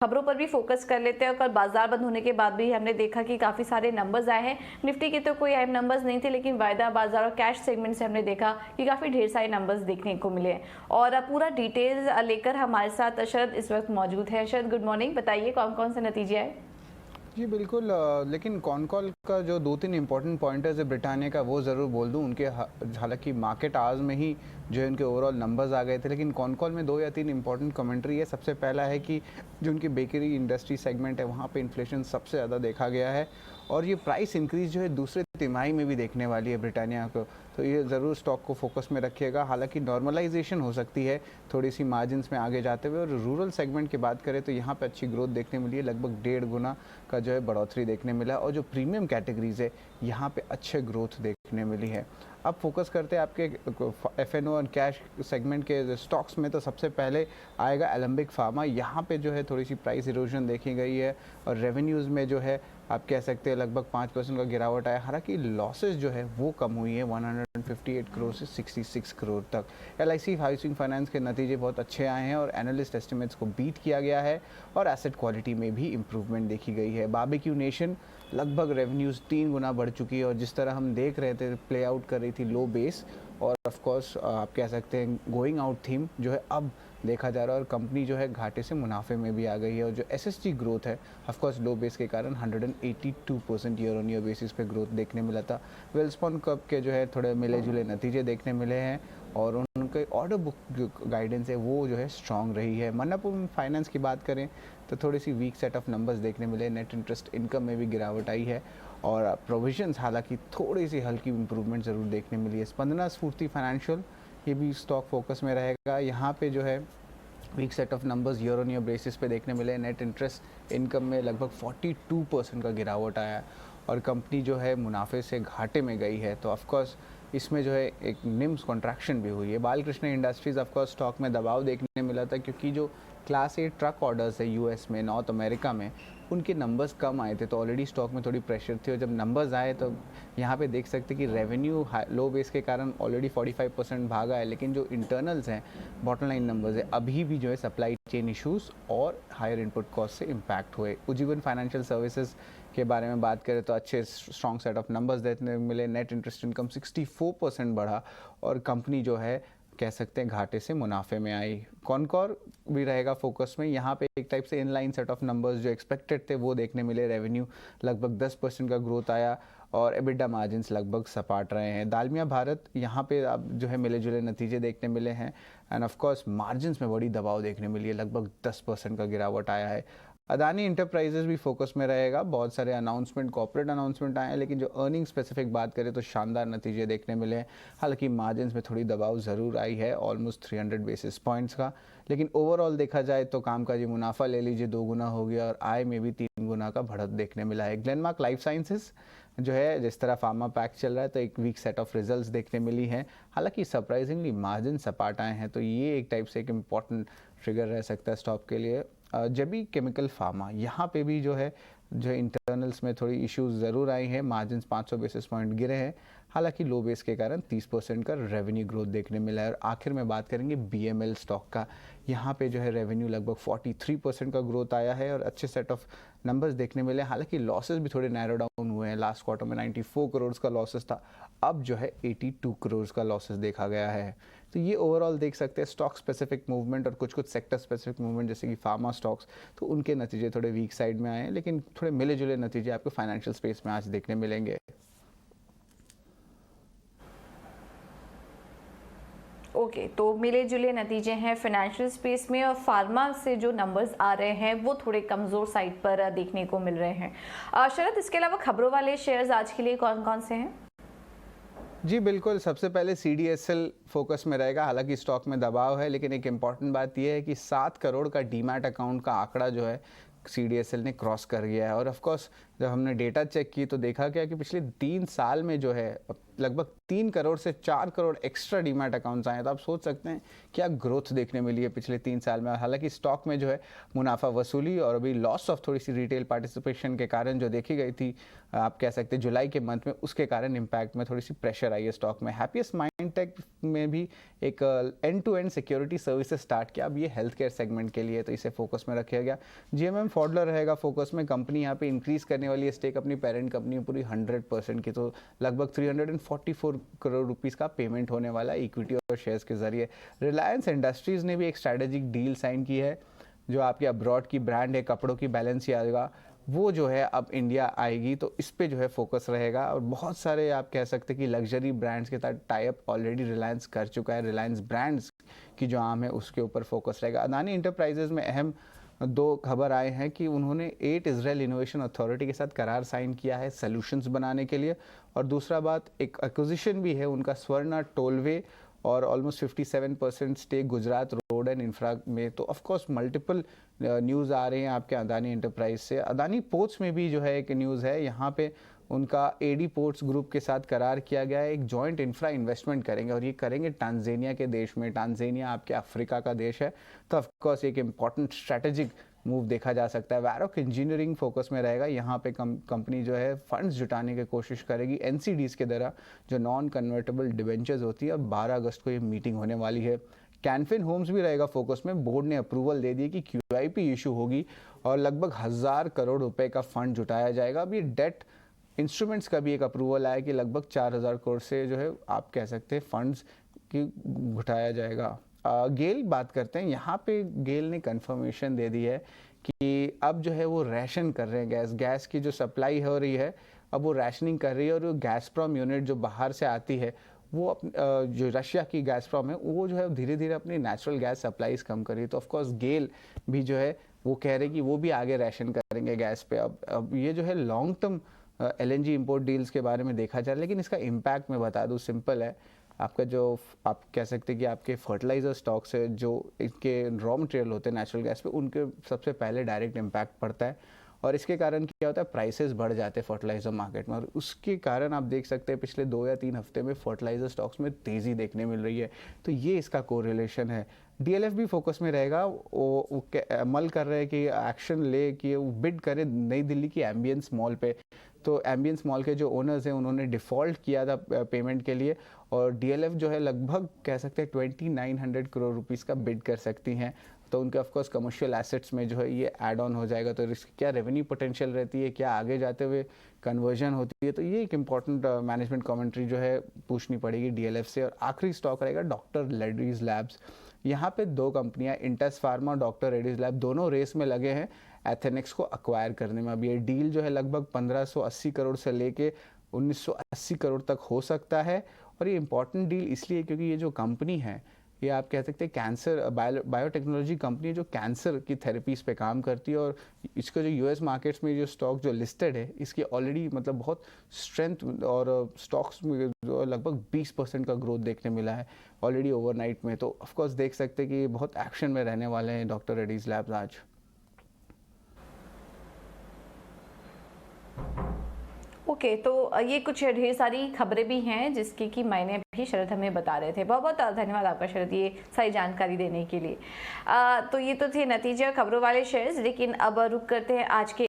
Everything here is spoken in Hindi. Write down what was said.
खबरों पर भी फोकस कर लेते हैं। और कल बाजार बंद होने के बाद भी हमने देखा कि काफी सारे नंबर्स आए हैं। निफ्टी के तो कोई अहम नंबर्स नहीं थे, लेकिन वायदा बाजार और कैश सेगमेंट से हमने देखा कि काफी ढेर सारे नंबर्स देखने को मिले। और पूरा डिटेल्स लेकर हमारे साथ शरद इस वक्त मौजूद है। शरद, गुड मॉर्निंग। बताइए कौन कौन से नतीजे आए? जी बिल्कुल, लेकिन कॉल का जो 2-3 इंपॉर्टेंट पॉइंटर्स है ब्रिटानिया का, वो ज़रूर बोल दूं। उनके हालांकि मार्केट आवर्स में ही जो है उनके ओवरऑल नंबर्स आ गए थे, लेकिन कॉल में 2 या 3 इंपॉर्टेंट कमेंट्री है। सबसे पहला है कि जो उनकी बेकरी इंडस्ट्री सेगमेंट है, वहाँ पे इन्फ्लेशन सबसे ज़्यादा देखा गया है, और ये प्राइस इंक्रीज जो है दूसरे तिमाही में भी देखने वाली है ब्रिटानिया को। तो ये ज़रूर स्टॉक को फोकस में रखिएगा। हालांकि नॉर्मलाइजेशन हो सकती है थोड़ी सी मार्जिन्स में आगे जाते हुए। और रूरल सेगमेंट की बात करें तो यहाँ पे अच्छी ग्रोथ देखने मिली है, लगभग 1.5 गुना का जो है बढ़ोतरी देखने मिला है। और जो प्रीमियम कैटेगरीज है यहाँ पे अच्छे ग्रोथ देखने मिली है। अब फोकस करते हैं आपके एफएनओ और कैश सेगमेंट के स्टॉक्स में। तो सबसे पहले आएगा एलेंबिक फार्मा। यहाँ पे जो है थोड़ी सी प्राइस इरोजन देखी गई है, और रेवेन्यूज़ में जो है आप कह सकते हैं लगभग 5% का गिरावट आया। हालांकि लॉसेस जो है वो कम हुई है 158 करोड़ से 66 करोड़ तक। एलआईसी हाउसिंग फाइनेंस के नतीजे बहुत अच्छे आए हैं, और एनालिस्ट एस्टिमेट्स को बीट किया गया है, और एसेट क्वालिटी में भी इम्प्रूवमेंट देखी गई है। बारबेक्यू नेशन लगभग रेवेन्यूज़ 3 गुना बढ़ चुकी है, और जिस तरह हम देख रहे थे प्ले आउट कर रही थी लो बेस, और ऑफ कोर्स आप कह सकते हैं गोइंग आउट थीम जो है अब देखा जा रहा है, और कंपनी जो है घाटे से मुनाफे में भी आ गई है। और जो एसएसजी ग्रोथ है ऑफ कोर्स लो बेस के कारण 182% ईयर ऑन ईयर बेसिस पे ग्रोथ देखने मिला था। वेल्सपॉन कप के जो है थोड़े मिले जुले नतीजे देखने मिले हैं, और उनके ऑर्डर बुक जो गाइडेंस है वो जो है स्ट्रांग रही है। मन्नापुरम फाइनेंस की बात करें तो थोड़ी सी वीक सेट ऑफ नंबर्स देखने मिले। नेट इंटरेस्ट इनकम में भी गिरावट आई है, और प्रोविजंस हालांकि थोड़ी सी हल्की इंप्रूवमेंट ज़रूर देखने मिली है। स्पंदना स्फूर्ति फाइनेंशियल, ये भी स्टॉक फोकस में रहेगा। यहाँ पे जो है weak set of numbers year on year basis पे देखने मिले। नेट इंटरेस्ट इनकम में लगभग 42% का गिरावट आया है, और कंपनी जो है मुनाफे से घाटे में गई है। तो ऑफकोर्स इसमें जो है एक निम्स कॉन्ट्रैक्शन भी हुई है। बालकृष्ण इंडस्ट्रीज़ ऑफकोर्स स्टॉक में दबाव देखने मिला था, क्योंकि जो क्लास ए ट्रक ऑर्डर्स है यूएस में, नॉर्थ अमेरिका में, उनके नंबर्स कम आए थे, तो ऑलरेडी स्टॉक में थोड़ी प्रेशर थी। और जब नंबर्स आए तो यहाँ पे देख सकते कि रेवेन्यू लो बेस के कारण ऑलरेडी 45% भागा है, लेकिन जो इंटरनल्स हैं, बॉटम लाइन नंबर्स है, अभी भी जो है सप्लाई चेन इश्यूज़ और हायर इनपुट कॉस्ट से इम्पैक्ट हुए। उज्जीवन फाइनेंशियल सर्विसेज के बारे में बात करें तो अच्छे स्ट्रॉन्ग सेट ऑफ नंबर्स देखने मिले। नेट इंटरेस्ट इनकम 64% बढ़ा, और कंपनी जो है कह सकते हैं घाटे से मुनाफे में आई। कॉनकॉर भी रहेगा फोकस में। यहाँ पे एक टाइप से इनलाइन सेट ऑफ नंबर्स जो एक्सपेक्टेड थे वो देखने मिले। रेवेन्यू लगभग 10% का ग्रोथ आया, और एबिडा मार्जिन्स लगभग सपाट रहे हैं। दालमिया भारत, यहाँ पे अब जो है मिले जुले नतीजे देखने मिले हैं, एंड ऑफ कोर्स मार्जिन्स में बड़ी दबाव देखने मिली है, लगभग 10% का गिरावट आया है। अदानी इंटरप्राइजेज भी फोकस में रहेगा। बहुत सारे अनाउंसमेंट, कॉर्पोरेट अनाउंसमेंट आए हैं, लेकिन जो अर्निंग स्पेसिफिक बात करें तो शानदार नतीजे देखने मिले हैं। हालांकि मार्जिन्स में थोड़ी दबाव ज़रूर आई है, ऑलमोस्ट 300 बेसिस पॉइंट्स का, लेकिन ओवरऑल देखा जाए तो कामकाजी मुनाफा ले लीजिए 2 गुना हो गया, और आय में भी 3 गुना का बढ़त देखने मिला है। ग्लेनमार्क लाइफ साइंसेज जो है, जिस तरह फार्मा पैक चल रहा है, तो एक वीक सेट ऑफ रिजल्ट्स देखने मिली हैं। हालांकि सरप्राइजिंगली मार्जिन सपाट आए हैं, तो ये एक टाइप से एक इम्पॉर्टेंट ट्रिगर रह सकता है स्टॉक के लिए। जेबी केमिकल फार्मा, यहाँ पे भी जो है इंटरनल्स में थोड़ी इश्यूज ज़रूर आई हैं। मार्जिन्स 500 बेसिस पॉइंट गिरे हैं, हालांकि लो बेस के कारण 30% का रेवेन्यू ग्रोथ देखने मिला है। और आखिर में बात करेंगे बीएमएल स्टॉक का। यहाँ पे जो है रेवेन्यू लगभग 43% का ग्रोथ आया है, और अच्छे सेट ऑफ नंबर्स देखने मिले। हालांकि लॉसेस भी थोड़े नैरो डाउन हुए हैं। लास्ट क्वार्टर में 94 करोड़ का लॉसेस था, अब जो है 82 करोड़ का लॉसेस देखा गया है। तो ये ओवरऑल देख सकते हैं स्टॉक स्पेसिफिक मूवमेंट, और कुछ सेक्टर स्पेसिफिक मूवमेंट, जैसे कि फार्मा स्टॉक्स, तो उनके नतीजे थोड़े वीक साइड में आए हैं, लेकिन थोड़े मिले जुले नतीजे आपको फाइनेंशियल स्पेस में आज देखने मिलेंगे। ओके, तो मिले जुले नतीजे हैं फाइनेंशियल स्पेस में, और फार्मा से जो नंबर्स आ रहे हैं वो थोड़े कमज़ोर साइड पर देखने को मिल रहे हैं। शरद, इसके अलावा खबरों वाले शेयर्स आज के लिए कौन कौन से हैं? जी बिल्कुल, सबसे पहले सीडीएसएल फोकस में रहेगा। हालांकि स्टॉक में दबाव है, लेकिन एक इम्पॉर्टेंट बात यह है कि 7 करोड़ का डीमैट अकाउंट का आंकड़ा जो है CDSL ने क्रॉस कर गया है। और ऑफ कोर्स जब हमने डेटा चेक की तो देखा गया कि पिछले 3 साल में जो है लगभग 3 करोड़ से 4 करोड़ एक्स्ट्रा डीमैट अकाउंट्स आए हैं। तो आप सोच सकते हैं क्या ग्रोथ देखने मिली है पिछले 3 साल में। हालांकि स्टॉक में जो है मुनाफा वसूली और अभी लॉस ऑफ थोड़ी सी रिटेल पार्टिसिपेशन के कारण जो देखी गई थी, आप कह सकते हैं जुलाई के मंथ में, उसके कारण इम्पैक्ट में थोड़ी सी प्रेशर आई है स्टॉक में। हैप्पीएस्ट माइंडटेक में भी एक end to end security services start किया। अब ये हेल्थ केयर सेगमेंट के लिए, तो इसे फोकस में रखा गया। GMM फॉडलर रहेगा फोकस में। कंपनी यहाँ पे इंक्रीज करने वाली है स्टेक अपनी पेरेंट कंपनी में पूरी 100% की, तो लगभग 344 करोड़ रुपीस का पेमेंट होने वाला इक्विटी और शेयर्स के जरिए। रिलायंस इंडस्ट्रीज ने भी एक स्ट्रैटेजिक डील साइन की है। जो आपके अब्रॉड की ब्रांड है कपड़ों की, बैलेंसियागा, वो जो है अब इंडिया आएगी, तो इस पे जो है फोकस रहेगा। और बहुत सारे आप कह सकते हैं कि लग्जरी ब्रांड्स के साथ टाई अप ऑलरेडी रिलायंस कर चुका है। रिलायंस ब्रांड्स की जो आम है उसके ऊपर फोकस रहेगा। अदानी इंटरप्राइजेज में अहम 2 खबर आए हैं कि उन्होंने 8 इजराइल इनोवेशन अथॉरिटी के साथ करार साइन किया है सॉल्यूशंस बनाने के लिए। और दूसरा बात, एक एक्विजिशन भी है उनका स्वर्णा टोलवे और almost 57% stake Gujarat road and infra में। तो ऑफ कोर्स मल्टीपल न्यूज़ आ रहे हैं आपके अदानी इंटरप्राइज से। अदानी पोर्ट्स में भी जो है एक न्यूज़ है, यहाँ पे उनका AD पोर्ट्स ग्रुप के साथ करार किया गया है। एक जॉइंट इंफ्रा इन्वेस्टमेंट करेंगे और ये करेंगे टांजानिया के देश में। टांजानिया आपके अफ्रीका का देश है, तो ऑफ कोर्स एक इम्पॉर्टेंट स्ट्रैटेजिक मूव देखा जा सकता है। वैरोक इंजीनियरिंग फोकस में रहेगा। यहाँ पे कंपनी जो है फंड्स जुटाने की कोशिश करेगी NCDs के द्वारा, जो नॉन कन्वर्टेबल डिबेंचर्स होती है। और 12 अगस्त को ये मीटिंग होने वाली है। कैनफिन होम्स भी रहेगा फोकस में। बोर्ड ने अप्रूवल दे दी कि QIP इशू होगी और लगभग 1000 करोड़ रुपए का फंड जुटाया जाएगा। अब ये डेट इंस्ट्रूमेंट्स का भी एक अप्रूवल आया कि लगभग 4000 करोड़ से जो है आप कह सकते हैं फंड्स की घटाया जाएगा। गेल बात करते हैं। यहाँ पे गेल ने कंफर्मेशन दे दी है कि अब जो है वो रैशन कर रहे हैं गैस की जो सप्लाई हो रही है, अब वो रैशनिंग कर रही है। और गैसप्रॉम यूनिट जो बाहर से आती है, वो जो रशिया की गैसप्रॉम है, वो जो है धीरे धीरे अपनी नेचुरल गैस सप्लाईज कम कर रही है। तो ऑफकोर्स गेल भी जो है वो कह रहे कि वो भी आगे रैशन करेंगे गैस पे। अब ये जो है long term LNG import deals के बारे में देखा जा रहा है। लेकिन इसका इम्पैक्ट मैं बता दूं, सिंपल है। आपका जो आप कह सकते हैं कि आपके फर्टिलाइजर स्टॉक्स है, जो इनके रॉ मटेरियल होते हैं नेचुरल गैस पे, उनके सबसे पहले डायरेक्ट इम्पैक्ट पड़ता है। और इसके कारण क्या होता है, प्राइसेस बढ़ जाते हैं फर्टिलाइजर मार्केट में। और उसके कारण आप देख सकते हैं पिछले 2 या 3 हफ्ते में फर्टिलाइजर स्टॉक्स में तेज़ी देखने मिल रही है। तो ये इसका कोरिलेशन है। DLF भी फोकस में रहेगा। वो अमल कर रहे हैं कि एक्शन ले कि वो बिड करे नई दिल्ली की एम्बियंस मॉल पे। तो एम्बियंस मॉल के जो ओनर्स हैं उन्होंने डिफ़ॉल्ट किया था पेमेंट के लिए। और DLF जो है लगभग कह सकते हैं 2900 करोड़ रुपीस का बिड कर सकती हैं। तो उनके ऑफकोर्स कमर्शियल एसेट्स में जो है ये ऐड ऑन हो जाएगा। तो इसकी क्या रेवेन्यू पोटेंशियल रहती है, क्या आगे जाते हुए कन्वर्जन होती है, तो ये एक इंपॉर्टेंट मैनेजमेंट कमेंट्री जो है पूछनी पड़ेगी DLF से। और आखिरी स्टॉक रहेगा डॉक्टर रेड्डीज लैब्स। यहाँ पे 2 कंपनियां इंटस फार्मा और डॉक्टर रेड्डीज लैब दोनों रेस में लगे हैं एथेनिक्स को अक्वायर करने में। अब ये डील जो है लगभग 1580 करोड़ से लेके 1980 करोड़ तक हो सकता है। और ये इंपॉर्टेंट डील इसलिए क्योंकि ये जो कंपनी है, ये आप कह सकते हैं कैंसर बायोटेक्नोलॉजी कंपनी है जो कैंसर की थेरेपीज़ पे काम करती है। और इसका जो US मार्केट्स में जो स्टॉक जो लिस्टेड है, इसकी ऑलरेडी मतलब बहुत स्ट्रेंथ और स्टॉक्स में जो लगभग 20% का ग्रोथ देखने मिला है ऑलरेडी ओवरनाइट में। तो ऑफकोर्स देख सकते हैं कि बहुत एक्शन में रहने वाले हैं डॉक्टर रेड्डीज लैब्स आज। ओके, तो ये कुछ ढेर सारी खबरें भी हैं जिसकी कि मायने भी शरद हमें बता रहे थे। बहुत बहुत धन्यवाद आपका शरद, ये सारी जानकारी देने के लिए। तो ये तो थे नतीजे खबरों वाले शेयर्स। लेकिन अब रुक करते हैं आज के